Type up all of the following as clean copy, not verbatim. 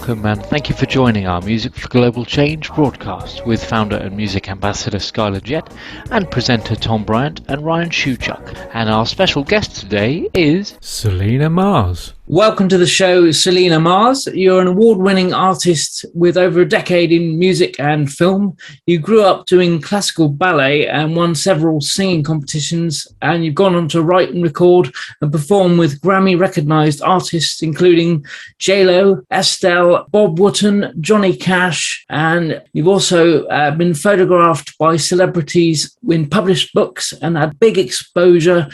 welcome and thank you for joining our Music for Global Change broadcast with founder and music ambassador Skyler Jett and presenter Tom Bryant and Ryan Shewchuk. And our special guest today is Selena Mars. Welcome to the show, Selena Mars. You're an award-winning artist with over a decade in music and film. You grew up doing classical ballet and won several singing competitions, and you've gone on to write and record and perform with Grammy-recognised artists including J-Lo, Estelle, Bob Wootton, Johnny Cash, and you've also been photographed by celebrities in published books and had big exposure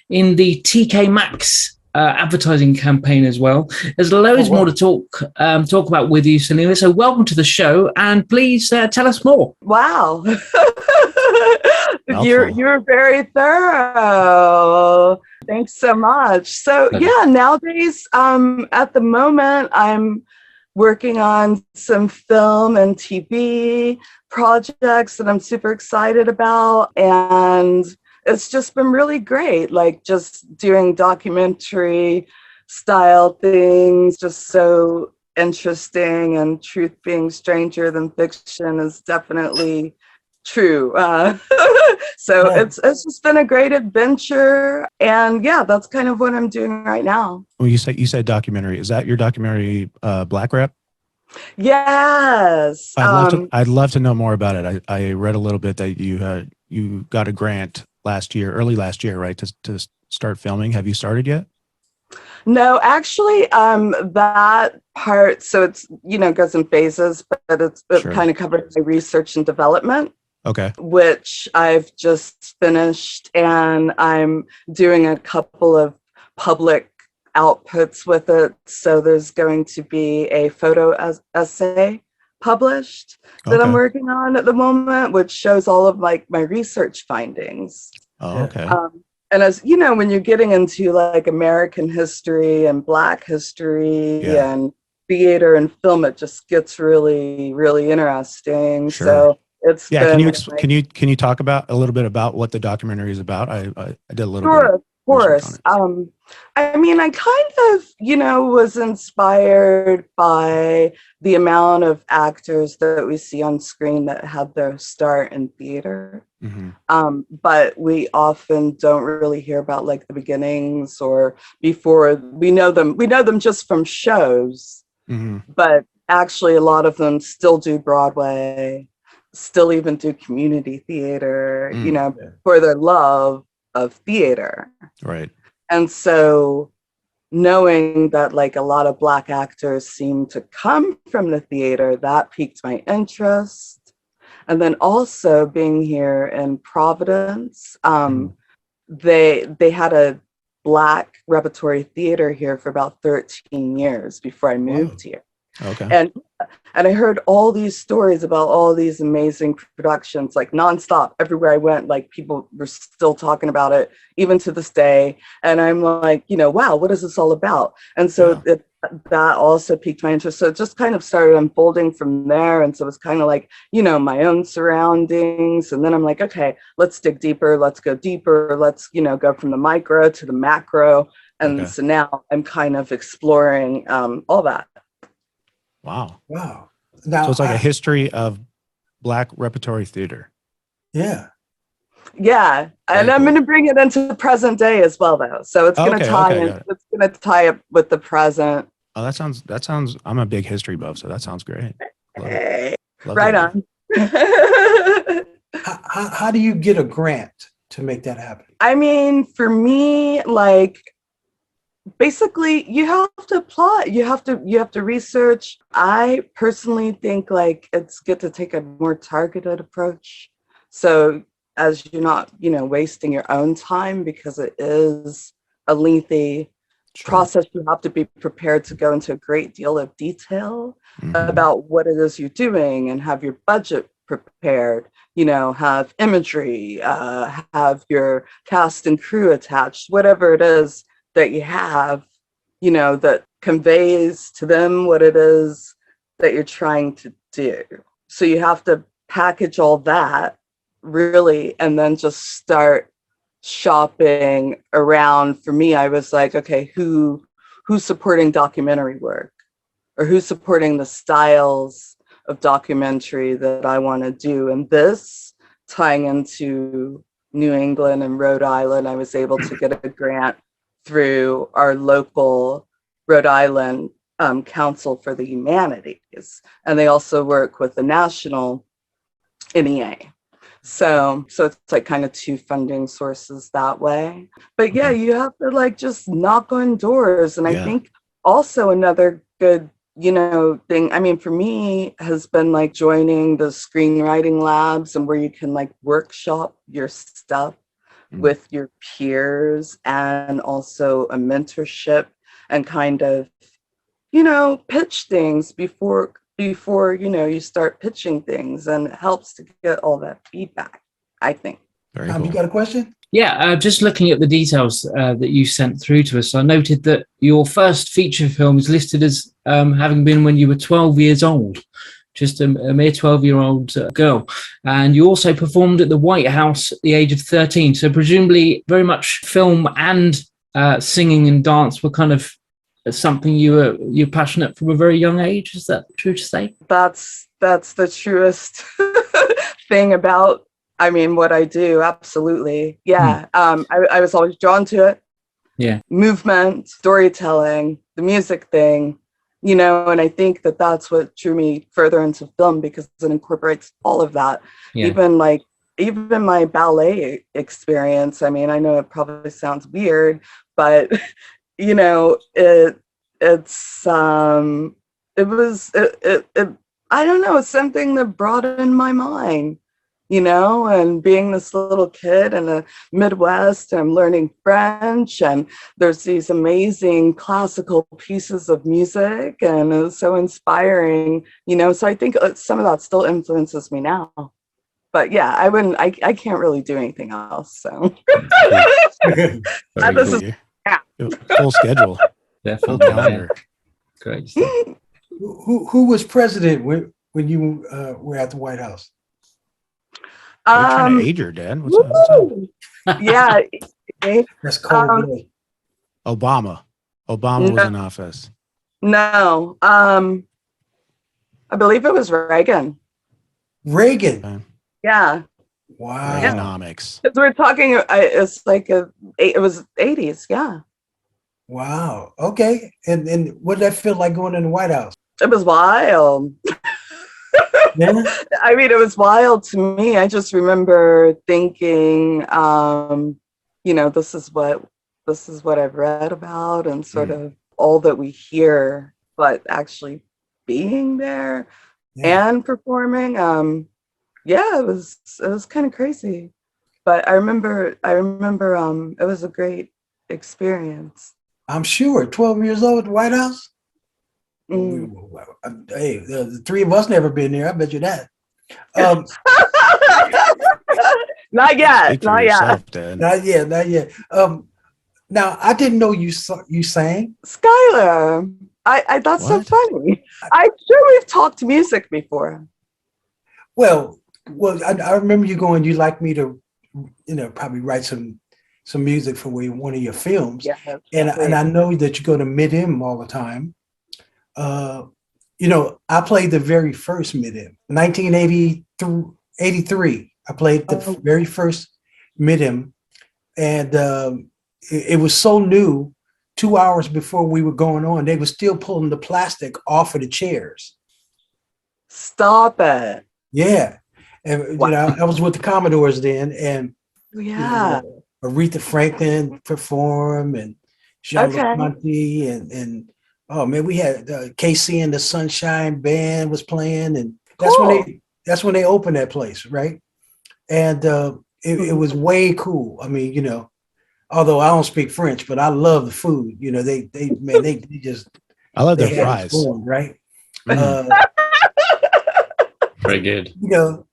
in the TK Maxx advertising campaign as well. There's loads more to talk about with you, Selena. So welcome to the show, and please tell us more. Wow, you're very thorough. Thanks so much. So yeah, nowadays, at the moment, I'm working on some film and TV projects that I'm super excited about, and it's just been really great, like just doing documentary style things, just so interesting, and truth being stranger than fiction is definitely true. So yeah. It's just been a great adventure, and yeah, that's kind of what I'm doing right now. Well, you said documentary. Is that your documentary, Black Rep? Yes. I'd love to know more about it. I read a little bit that you got a grant early last year, right, to start filming. Have you started yet? No, actually, that part, so it's, goes in phases, but it sure. Kind of covers my research and development. Okay. Which I've just finished, and I'm doing a couple of public outputs with it. So there's going to be a photo essay published that I'm working on at the moment, which shows all of my research findings. Oh, okay. And as you know, when you're getting into like American history and Black history and theater and film, it just gets really, really interesting. Sure. So it's can you talk about a little bit about what the documentary is about? I did a little bit. Of course. I mean, I kind of, was inspired by the amount of actors that we see on screen that had their start in theater. Mm-hmm. But we often don't really hear about like the beginnings or before. We know them just from shows, mm-hmm. but actually a lot of them still do Broadway, still even do community theater, for their love of theater. Right. And so knowing that like a lot of Black actors seem to come from the theater, that piqued my interest. And then also being here in Providence, they had a Black repertory theater here for about 13 years before I moved here. Okay. And I heard all these stories about all these amazing productions, like nonstop. Everywhere I went, like people were still talking about it, even to this day. And I'm like, wow, what is this all about? And so that also piqued my interest. So it just kind of started unfolding from there. And so it was kind of like, my own surroundings. And then I'm like, okay, let's dig deeper. Let's go deeper. Let's, go from the micro to the macro. And so now I'm kind of exploring all that. Wow. Now, so it's like a history of Black repertory theater. Yeah. Yeah. And I'm going to bring it into the present day as well, though. So it's going to tie in. It's going to tie up with the present. Oh, that sounds, I'm a big history buff, so that sounds great. Right on. How do you get a grant to make that happen? I mean, for me, like, basically you have to apply, you have to research. I personally think like it's good to take a more targeted approach, so as you're not wasting your own time, because it is a lengthy process. You have to be prepared to go into a great deal of detail about what it is you're doing and have your budget prepared, have imagery, have your cast and crew attached, whatever it is that you have, that conveys to them what it is that you're trying to do. So you have to package all that really, and then just start shopping around. For me, I was like, okay, who's supporting documentary work or who's supporting the styles of documentary that I want to do. And this, tying into New England and Rhode Island, I was able to get a grant through our local Rhode Island Council for the Humanities. And they also work with the national NEA. So it's like kind of two funding sources that way. But yeah, you have to like just knock on doors. And I think also another good, thing, I mean, for me has been like joining the screenwriting labs, and where you can like workshop your stuff with your peers, and also a mentorship, and kind of, pitch things before you start pitching things, and it helps to get all that feedback, I think. Very cool. You got a question? Yeah, just looking at the details that you sent through to us, I noted that your first feature film is listed as having been when you were 12 years old, just a mere 12-year-old girl. And you also performed at the White House at the age of 13. So presumably very much film and singing and dance were kind of something you're passionate from a very young age. Is that true to say? That's the truest thing about, I mean, what I do. Absolutely. Yeah. I was always drawn to it. Yeah. Movement, storytelling, the music thing, and I think that that's what drew me further into film, because it incorporates all of that. Yeah. Even my ballet experience. I mean, I know it probably sounds weird, but it was I don't know, it's something that broadened my mind, and being this little kid in the Midwest, I'm learning French, and there's these amazing classical pieces of music, and it's so inspiring, so I think some of that still influences me now. But yeah, I can't really do anything else, so. This is full schedule. Definitely. Calendar. Great stuff. Who was president when you were at the White House? You're trying to age her, Dad. What's up? Yeah. That's cold. Obama was in office. No. I believe it was Reagan. Reagan. Yeah. Wow. Reaganomics. Because we're talking, it's like it was 80s. Yeah. Wow. Okay. And what did that feel like going in the White House? It was wild. Yeah. I mean, it was wild to me. I just remember thinking, this is what I've read about, and sort of all that we hear, but actually being there and performing. It was kind of crazy, but I remember it was a great experience. I'm sure. 12 years old at the White House? Hey, the three of us never been there. I bet you that. Not yet. Not yourself, yet. Not yet. Now, I didn't know you sang. Skyler, I that's so funny. I'm sure we've talked music before. Well, I remember you going, you'd like me to, probably write some music for one of your films. Yeah, and I know that you go to Mid-M all the time. I played the very first Mid-M, 1983. I played the very first Mid-M, and it was so new. 2 hours before we were going on, they were still pulling the plastic off of the chairs. Stop it. Yeah. And, I was with the Commodores then, and Aretha Franklin performed, and Jean-Luc Ponty, and oh man, we had KC and the Sunshine Band was playing, and that's when they opened that place, right? And it was way cool. I mean, although I don't speak French, but I love the food. They just I love their fries, right? Very good.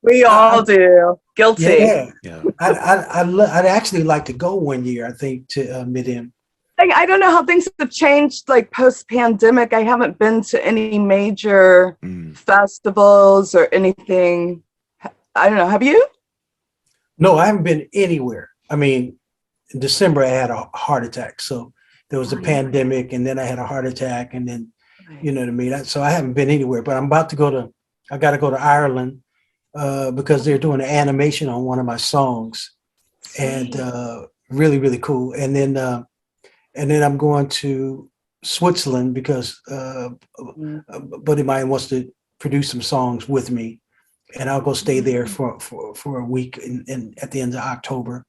We all do. Guilty. Yeah. I'd actually like to go one year, I think, to Mid-M. I don't know how things have changed, like post-pandemic. I haven't been to any major festivals or anything. I don't know. Have you? No, I haven't been anywhere. I mean, in December, I had a heart attack. So there was a pandemic, and then I had a heart attack, and then You know what I mean? So I haven't been anywhere, but I got to go to Ireland because they're doing an animation on one of my songs. And really, really cool. And then I'm going to Switzerland because a buddy of mine wants to produce some songs with me, and I'll go stay there for a week in at the end of October.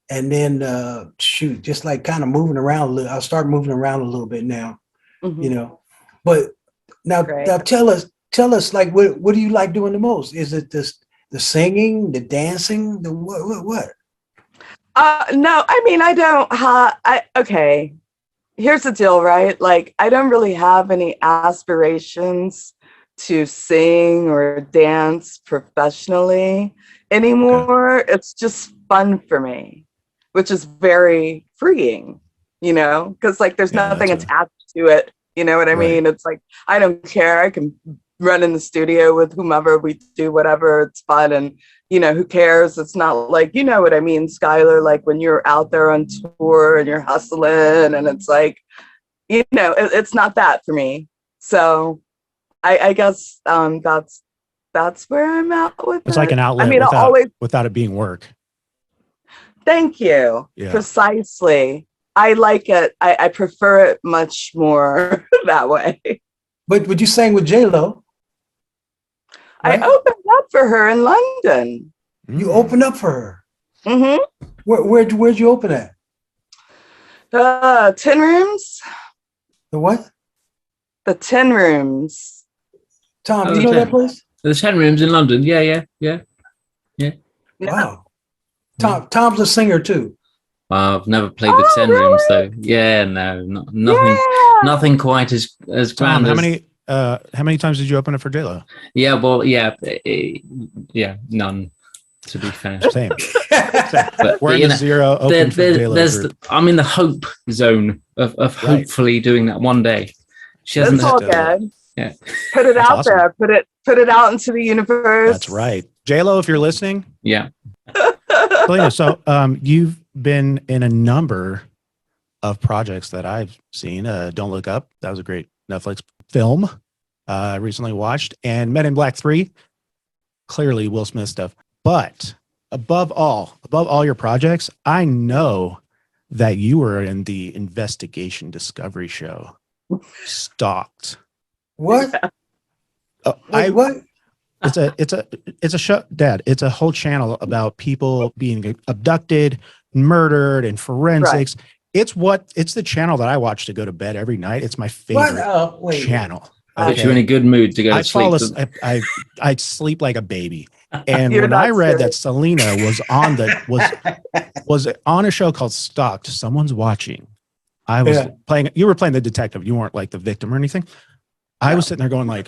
And then just like kind of moving around a little. I'll start moving around a little bit now, you know. But now tell us like what do you like doing the most? Is it the singing, the dancing, the what? No, I mean, I don't have, okay, here's the deal, right? Like, I don't really have any aspirations to sing or dance professionally anymore. Okay. It's just fun for me, which is very freeing, you know, because like there's nothing attached to it. You know what I mean? It's like, I don't care. I can run in the studio with whomever, we do whatever, it's fun, and you know, who cares? It's not like, you know what I mean, Skyler, like when you're out there on tour and you're hustling, and it's like, you know, it's not that for me. So I guess that's where I'm at with it. It's like an outlet, I mean, without it being work. Thank you. Yeah. Precisely. I like it. I prefer it much more that way. But you sang with J-Lo. Right? I opened up for her in London. You opened up for her? Mm-hmm. Where'd you open at? 10 Rooms. The what? The 10 Rooms. Tom, do you know that place? The 10 Rooms in London. Yeah. Wow. Tom's a singer too. I've never played the 10 really? Rooms though. Yeah, no, nothing quite as grand. Tom, how many times did you open it for J-Lo? Yeah, well, yeah, none. To be fair, same. But we're in the zero. Open for J-Lo group. I'm in the hope zone of hopefully doing that one day. She hasn't. That's all good. Yeah, put it out there. Put it out into the universe. That's right, J-Lo. If you're listening, yeah. Selena, so you've been in a number of projects that I've seen. Don't Look Up. That was a great Netflix film I recently watched, and Men in Black 3, clearly Will Smith stuff. But above all your projects, I know that you were in the investigation discovery show, Stalked. What? What? It's a show, Dad. It's a whole channel about people being abducted, murdered, and forensics. Right. It's the channel that I watch to go to bed every night. It's my favorite channel. Put you in a good mood to go to sleep. I sleep like a baby. And when I read that Selena was on a show called Stalked, Someone's Watching. I was playing. You were playing the detective. You weren't like the victim or anything. I was sitting there going like,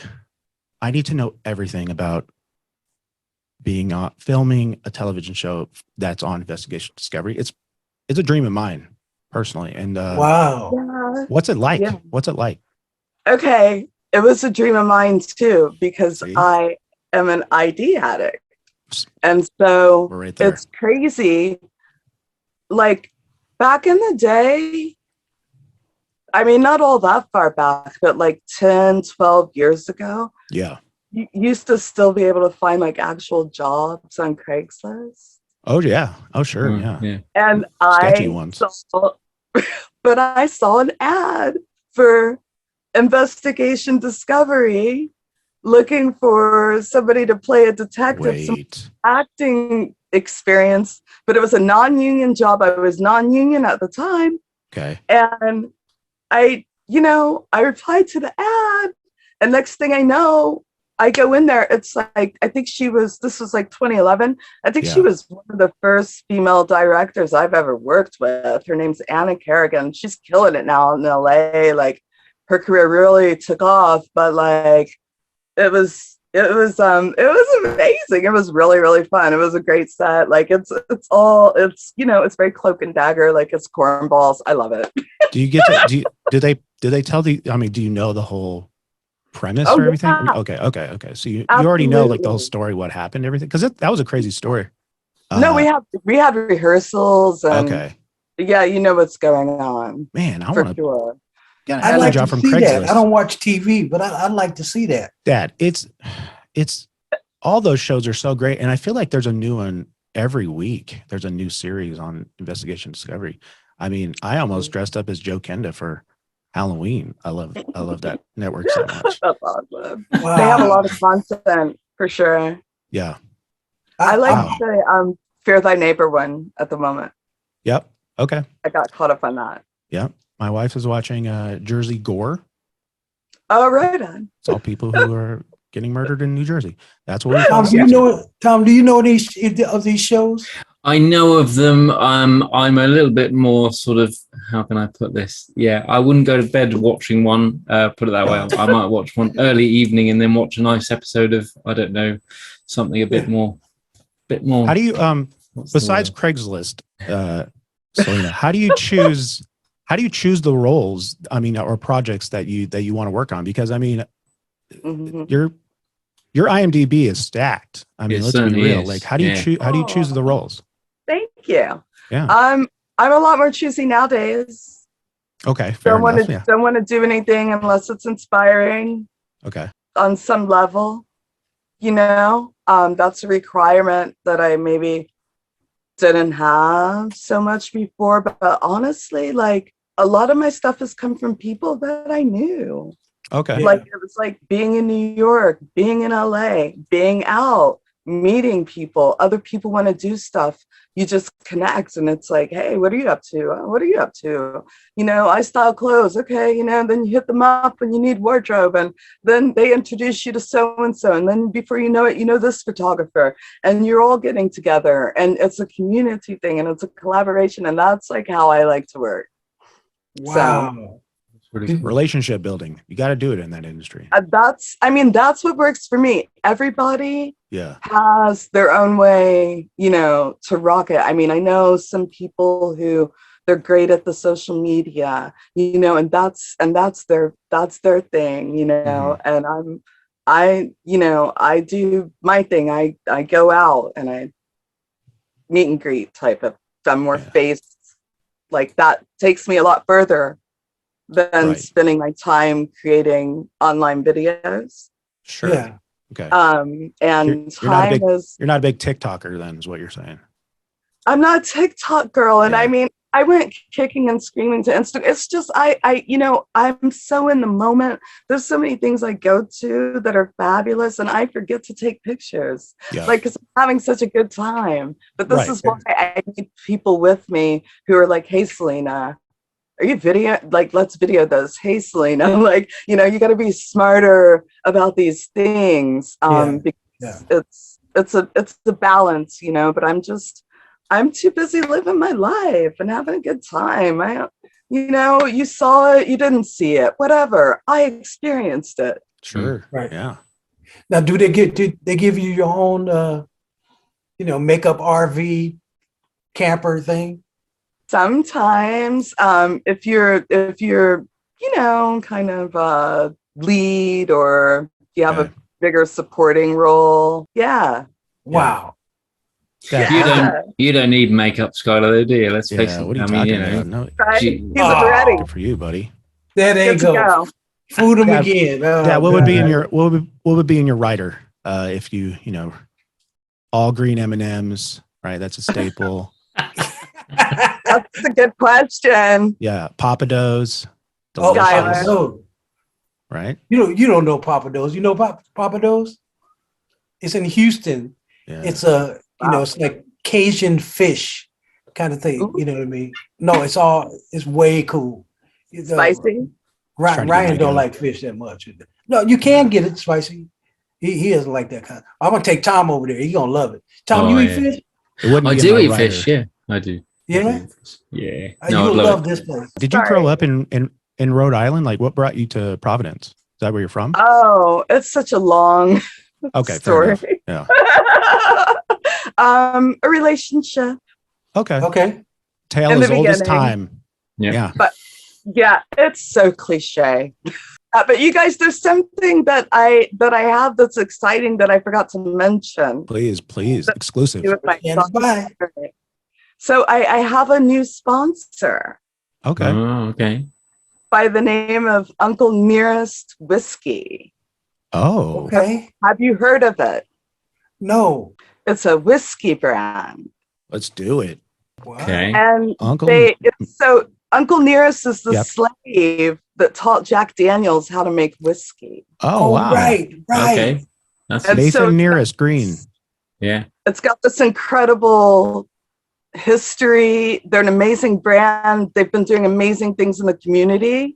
I need to know everything about being filming a television show that's on investigation discovery. It's a dream of mine personally. And wow, what's it like? Yeah. What's it like? Okay, it was a dream of mine too because I am an ID addict, and so it's crazy. Like back in the day, I mean, not all that far back, but like 10, 12 years ago. Yeah. You used to still be able to find like actual jobs on Craigslist. Oh, yeah. Oh, sure. Yeah. And sketchy ones. But I saw an ad for investigation discovery looking for somebody to play a detective, some acting experience, but it was a non-union job. I was non-union at the time. Okay. And I replied to the ad, and next thing I know, I go in there. It's like, I think this was like 2011. I think she was one of the first female directors I've ever worked with. Her name's Anna Kerrigan. She's killing it now in LA. Like her career really took off, but like, it was amazing. It was really, really fun. It was a great set. Like it's very cloak and dagger. Like it's cornballs. I love it. Do you get to, do they tell do you know the whole premise or everything? Yeah. Okay. So you already know like the whole story, what happened, everything. Cause that was a crazy story. No, we have rehearsals. And yeah, you know what's going on. Man, I want to, I'd like to see that. I don't watch TV, but I'd like to see that. Dad, it's all those shows are so great, and I feel like there's a new one every week. There's a new series on Investigation Discovery. I mean, I almost dressed up as Joe Kenda for Halloween. I love that network so much. That's awesome. Wow. They have a lot of content for sure. Yeah. I like the Fear Thy Neighbor one at the moment. Yep. Okay. I got caught up on that. Yep. My wife is watching Jersey Gore. Oh, right on. It's all people who are getting murdered in New Jersey. That's what we Tom, do you know these shows? I know of them. I'm a little bit more sort of, how can I put this? Yeah, I wouldn't go to bed watching one, put it that way. I might watch one early evening and then watch a nice episode of, I don't know, something a bit more. How do you, besides Craigslist, Selena, how do you choose the roles, I mean, or projects that you want to work on? Because I mean, your IMDb is stacked. I mean, let's be real. Like, how do you choose the roles? Thank you. Yeah. I'm a lot more choosy nowadays. Okay. Don't want to do anything unless it's inspiring. Okay. On some level, that's a requirement that I maybe didn't have so much before. But honestly, like, a lot of my stuff has come from people that I knew. Okay. Like, it was like being in New York, being in LA, being out, meeting people. Other people want to do stuff. You just connect, and it's like, hey, what are you up to? What are you up to? I style clothes. Okay, then you hit them up and you need wardrobe, and then they introduce you to so-and-so, and then before you know it, this photographer, and you're all getting together, and it's a community thing, and it's a collaboration, and that's like how I like to work. Wow. So, relationship building. You got to do it in that industry. That's what works for me. Everybody has their own way, to rock it. I mean, I know some people who they're great at the social media, and that's their thing, and I do my thing. I go out and I meet and greet type of, I'm more face, like that takes me a lot further than spending my time creating online videos. Sure. Yeah. Okay. And you're not a big TikToker then, is what you're saying. I'm not a TikTok girl. And I mean, I went kicking and screaming to Instagram. It's just, I'm so in the moment. There's so many things I go to that are fabulous, and I forget to take pictures. Like, because I'm having such a good time. But this is why I need people with me who are like, hey, Selena, are you video? Like, let's video those. Hey, Selena, like, you got to be smarter about these things. Because it's a balance, but I'm too busy living my life and having a good time. You saw it, you didn't see it, whatever. I experienced it. Sure. Right. Yeah. Now, do they give you your own, makeup RV camper thing? Sometimes, if you're, kind of a lead, or you have a bigger supporting role. Yeah. Wow. You don't need makeup, Skyler, do you? Let's face it. What are you talking about? No. He's ready. Good for you, buddy. There they go. Food them again. Yeah. What would be in your what would be in your rider if you all green M&Ms, right? That's a staple. That's a good question. Yeah, Papados. Skyler. Right? You don't know Papados. You know Papados? It's in Houston. Yeah. It's it's like Cajun fish kind of thing. Ooh. You know what I mean? No, it's way cool. Spicy? Ryan don't like fish that much. No, you can get it spicy. He doesn't like that kind. I'm gonna take Tom over there. He's gonna love it. Tom, you eat fish? I do eat fish, yeah. I do. Yeah? Yeah. No, you love this place. Did you grow up in Rhode Island? Like, what brought you to Providence? Is that where you're from? Oh, it's such a long story. Yeah. A relationship. Okay. Tale as old as time. Yeah. But yeah, it's so cliche. But you guys, there's something that I have that's exciting that I forgot to mention. Please, exclusive. So I have a new sponsor. Okay. Oh, okay. by the name of Uncle Nearest Whiskey. Oh, Okay. Have you heard of it? No. It's a whiskey brand. let's do it. Wow. Okay. And Uncle. so Uncle Nearest is the Yep. slave that taught Jack Daniels how to make whiskey. Oh, wow. Right. Okay. That's And Nathan so Nearest Green. yeah. it's got this incredible history. They're an amazing brand. They've been doing amazing things in the community.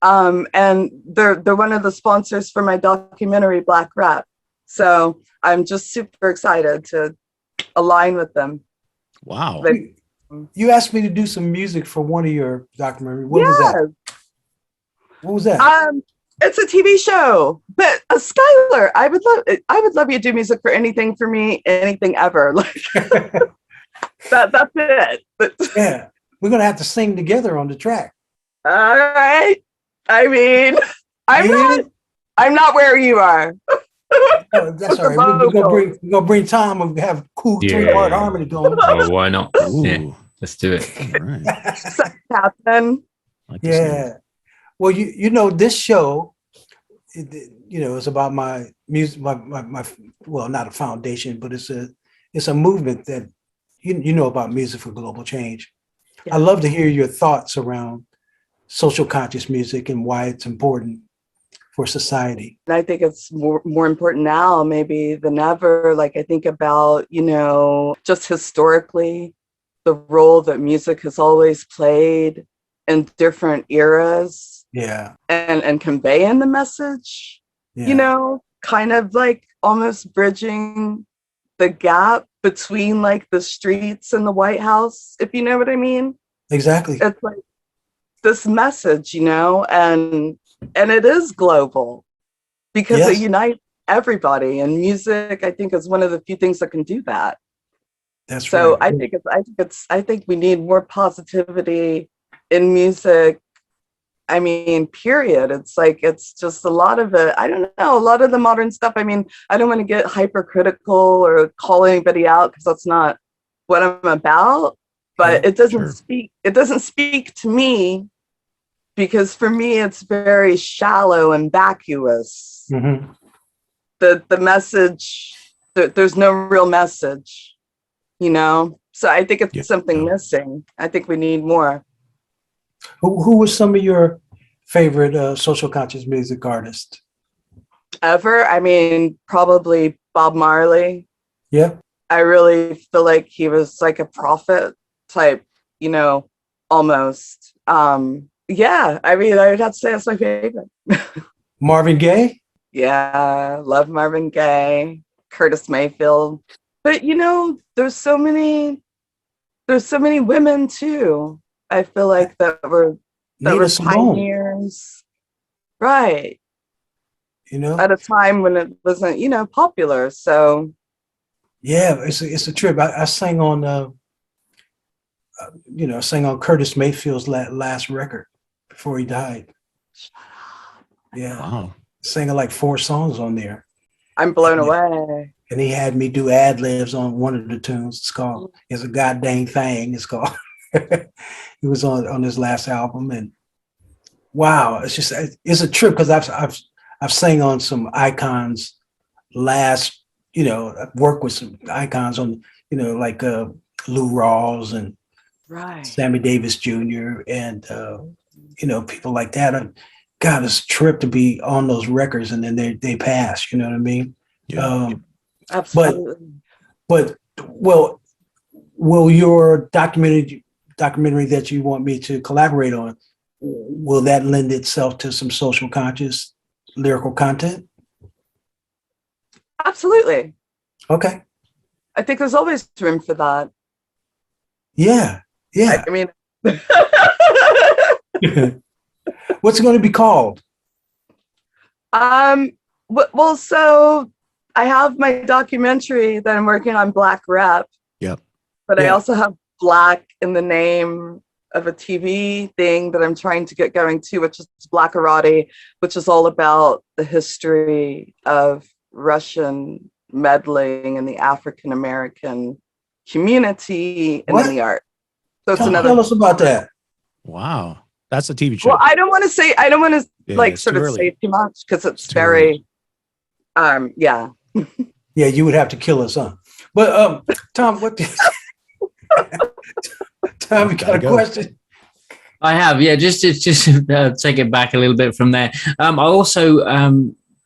And they're one of the sponsors for my documentary, Black Rap. So I'm just super excited to align with them. Wow. You asked me to do some music for one of your documentary. What was that? What was that? It's a TV show. But Skyler, I would love you to do music for anything for me, anything ever. Like that's it. But Yeah, we're gonna have to sing together on the track. all right. I mean, I'm not where you are. Oh, that's all right. We're gonna bring Tom and have cool Yeah. 3-part harmony going. Oh, why not? Ooh. Yeah. Let's do it. All right. Captain. Like to sing. Yeah. Well, you know, this show, it's about my music, my well, not a foundation, but it's a movement that you know about Music for Global Change. Yeah. I love to hear your thoughts around social conscious music and why it's important for society. And I think it's more important now, maybe than ever. Like I think about, just historically, the role that music has always played in different eras. Yeah. And conveying the message, Yeah. kind of like almost bridging the gap between like the streets and the White House, if you know what I mean. Exactly. It's like this message, and it is global because Yes. it unites everybody. And music, I think, is one of the few things that can do that. That's So right. I think we need more positivity in music. I mean, period. It's just a lot of it. I don't know, a lot of the modern stuff. I mean, I don't want to get hypercritical or call anybody out because that's not what I'm about. But Yeah, it doesn't sure. speak. It doesn't speak to me because for me, it's very shallow and vacuous. Mm-hmm. The message. There's no real message. So I think it's something missing. I think we need more. Who was some of your favorite social conscious music artists? Ever? I mean, probably Bob Marley. Yeah. I really feel like he was like a prophet type, almost. Yeah, I mean, I would have to say that's my favorite. Marvin Gaye? Yeah, love Marvin Gaye, Curtis Mayfield. But there's so many women too. I feel like that were Nina Simone. pioneers, right? You know, At a time when it wasn't, popular. So yeah, it's a trip. I sang on, sang on Curtis Mayfield's last record before he died. Yeah, Wow. singing like 4 songs on there. I'm blown away. And he had me do ad libs on one of the tunes. It's called "It's a Goddamn Thing." It's called. He was on his last album, and wow, it's a trip because I've sang on some icons. I've worked with some icons on like Lou Rawls and Right. Sammy Davis Jr. and people like that. God, it's a trip to be on those records, and then they pass. You know what I mean? Yeah. Absolutely. But will your documentary that you want me to collaborate on, will that lend itself to some social conscious lyrical content? Absolutely. Okay. I think there's always room for that. Yeah. I mean, What's it going to be called? well, so I have my documentary that I'm working on, Black Rap. Yep. But I Yeah. also have Black in the name of a TV thing that I'm trying to get going to, which is Blackarati, which is all about the history of Russian meddling in the African American community and What? in the art. So it's Tell another. us about that. Wow. That's the TV show. Well, I don't want to say like it's sort too of early. say too much because it's Too very yeah. Yeah, you would have to kill us, huh? But Tom, what? Tom, you got a question? I have, yeah. Just take it back a little bit from there. I also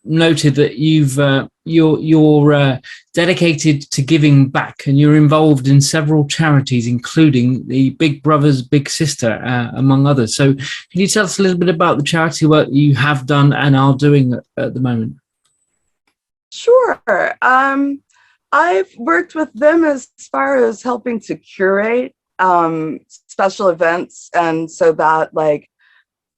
noted that you're dedicated to giving back, and you're involved in several charities, including the Big Brothers Big Sister, among others. So, can you tell us a little bit about the charity work you have done and are doing at the moment? Sure. I've worked with them as far as helping to curate special events, and so that like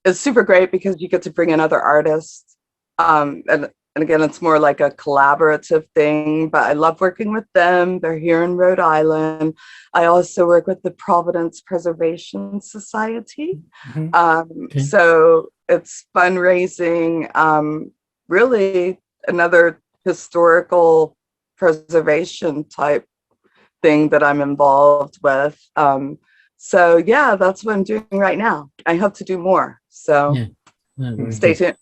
is super great because you get to bring in other artists, and again it's more like a collaborative thing, but I love working with them. They're here in Rhode Island. I also work with the Providence Preservation Society. Mm-hmm. So it's fundraising, really another historical preservation type thing that I'm involved with. So yeah, that's what I'm doing right now. I hope to do more. So stay tuned.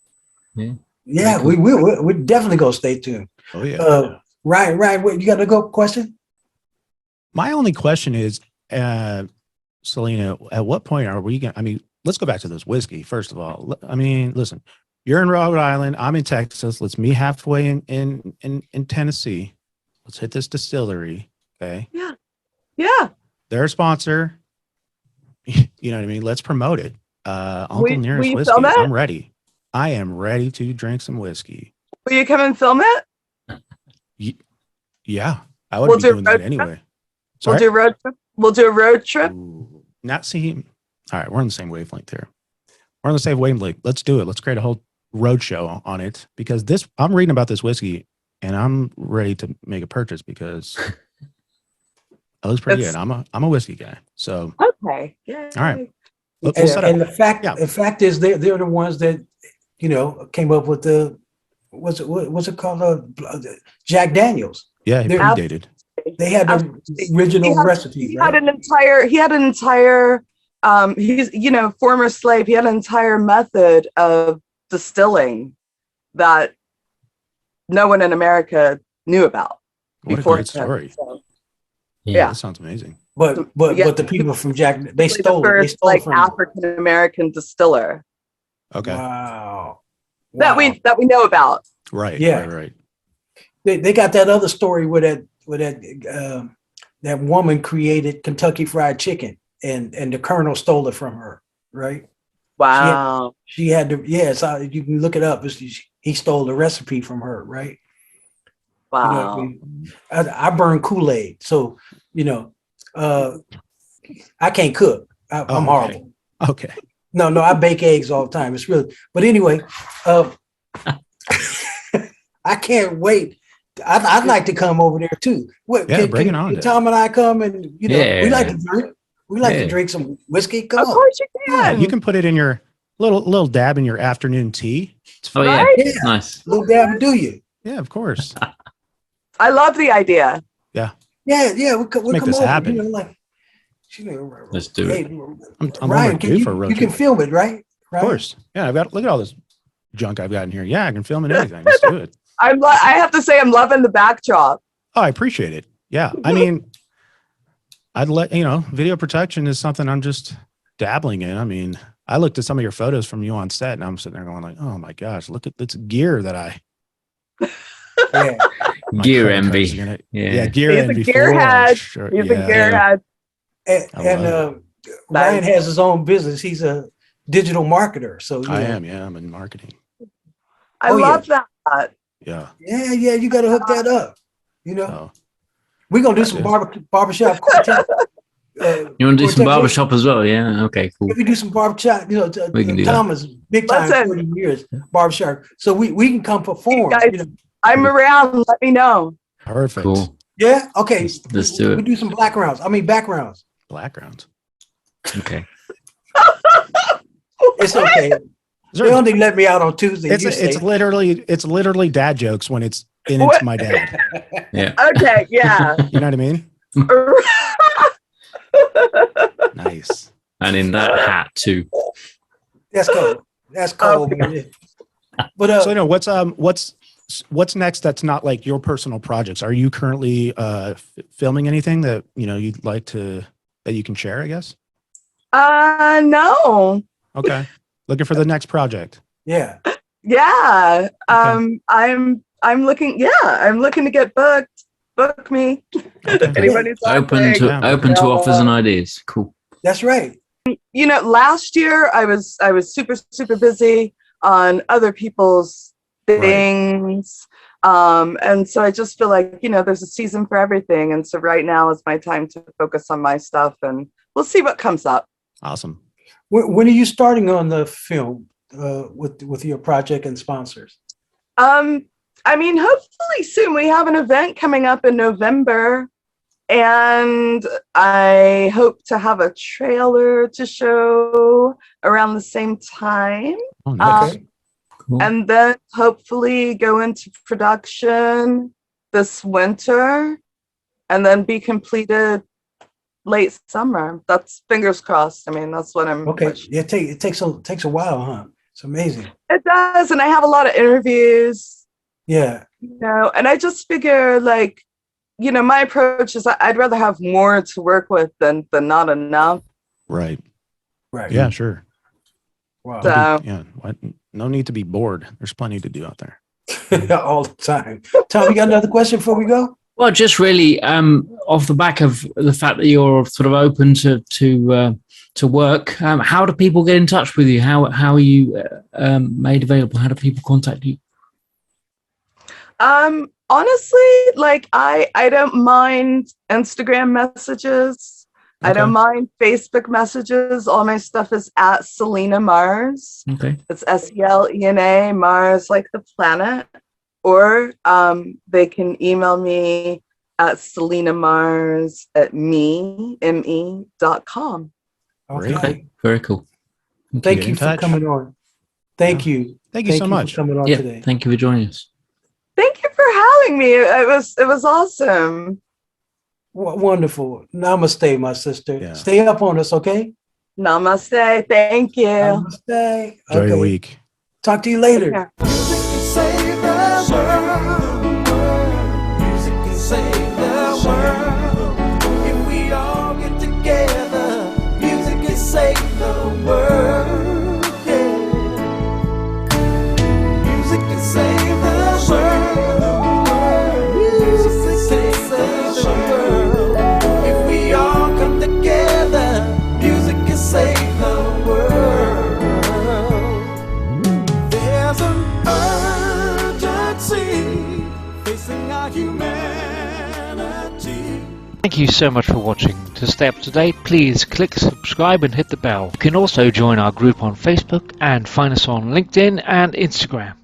Yeah, we're definitely gonna stay tuned. Oh yeah. Ryan, what, you got a go question? My only question is, Selena, at what point are we going to, I mean, let's go back to this whiskey, first of all. I mean, listen, you're in Rhode Island, I'm in Texas. Let's meet halfway in Tennessee. Let's hit this distillery. Okay. Yeah. Yeah. They're a sponsor. You know what I mean? Let's promote it. Uncle Nearest Whiskey. I'm ready. I am ready to drink some whiskey. Will you come and film it? Yeah. I would be doing that anyway. We'll do a road trip. We'll do a road trip. Ooh, not see. All right. We're on the same wavelength here. We're on the same wavelength. Let's do it. Let's create a whole road show on it, because I'm reading about this whiskey and I'm ready to make a purchase because it looks pretty good. I'm a whiskey guy. So okay. Yeah. All right. And the fact is they're the ones that, you know, came up with the what's it called? Jack Daniels. Yeah, he predated. They had the original recipe. He had an entire he's, you know, former slave. He had an entire method of distilling that no one in America knew about before. What a great story. So, yeah, that sounds amazing. But the people from Jack, they stole the first, it. They stole like from African American distiller. Okay. Wow. That we know about. Right. Yeah. Right. They got that other story where that woman created Kentucky Fried Chicken and the Colonel stole it from her. Right. Wow. She had to. So you can look it up. He stole the recipe from her. Right. Wow. You know, I burn Kool-Aid, so you know, I can't cook. I'm horrible. Okay. No, I bake eggs all the time. It's really, but anyway, I can't wait. I'd like to come over there too. Bring it on. Can Tom and I come and we like to drink. We like to drink some whiskey. Come on. Of course you can. You can put it in your little dab in your afternoon tea. Yeah, nice. Little dab, do you? Yeah, of course. I love the idea. Yeah. We'll make come this over. happen. Let's do it. I'm Ryan, due for a road you can film it, right? Of course. Yeah, look at all this junk I've got in here. Yeah, I can film it, anything. Let's do it. I have to say I'm loving the backdrop. Oh, I appreciate it. Yeah. I mean, video production is something I'm just dabbling in. I mean, I looked at some of your photos from you on set and I'm sitting there going like, oh my gosh, look at this gear that I gear envy. Gear He's envy. A gearhead. Sure. He's a gearhead. And Ryan has his own business. He's a digital marketer. So I am. Yeah, I'm in marketing. I love that. Yeah. Yeah. You got to hook that up. You know, we're gonna do some barbershop quartet. You want to do some barbershop as well? Yeah. Okay. Cool. We do some barbershop. You know, we can do Thomas, big time, 40 years barbershop. So we can come perform. Guys, you know. I'm around. Let me know. Perfect. Cool. Yeah. Okay. Let's do it. We do some backgrounds. Backgrounds. Okay. It's okay. They only let me out on Tuesday. It's literally dad jokes when it's my dad. Yeah. Okay. Yeah. You know what I mean? Nice. And in that hat too. That's cold. That's cold, man. But so what's next? That's not like your personal projects. Are you currently filming anything that you'd like that you can share? I guess. No. Okay. Looking for the next project. Yeah. Yeah. Okay. I'm looking. Yeah, I'm looking to get booked. Book me. Okay. Anybody's Open to offers and ideas. Cool. That's right. Last year I was super, super busy on other people's things. Right. And so I just feel like, there's a season for everything. And so right now is my time to focus on my stuff, and we'll see what comes up. Awesome. When are you starting on the film with your project and sponsors? Hopefully soon. We have an event coming up in November, and I hope to have a trailer to show around the same time. Oh, nice. Cool. And then hopefully go into production this winter, and then be completed late summer. That's fingers crossed. That's what I'm. Okay. Yeah, it takes a while, huh? It's amazing. It does, and I have a lot of interviews. Yeah. And I just figure, like, my approach is I'd rather have more to work with than not enough. Right. Right. Yeah, sure. Wow. So, no need to be bored. There's plenty to do out there. All the time. Tom, you got another question before we go? Well, just really off the back of the fact that you're sort of open to work, how do people get in touch with you? How are you made available? How do people contact you? Honestly, like I don't mind Instagram messages. Okay. I don't mind Facebook messages. All my stuff is at Selena Mars. Okay. It's SELENA, Mars like the planet. Or they can email me at selenamars@me.com. Okay. Very cool. Thank you for coming on. Thank you. Thank you so much for coming on today. Thank you for joining us. Thank you for having me. It was awesome. Wonderful. Namaste, my sister. Yeah. Stay up on us, okay? Namaste. Thank you. Namaste. Enjoy your week. Talk to you later. Yeah. Save the world. Music can save the world. If we all get together, music can save the world. Yeah. Music can save the world. Music can save the world. If we all come together, music can save the world. There's an facing our humanity. Thank you so much for watching. To stay up to date, please click subscribe and hit the bell. You can also join our group on Facebook and find us on LinkedIn and Instagram.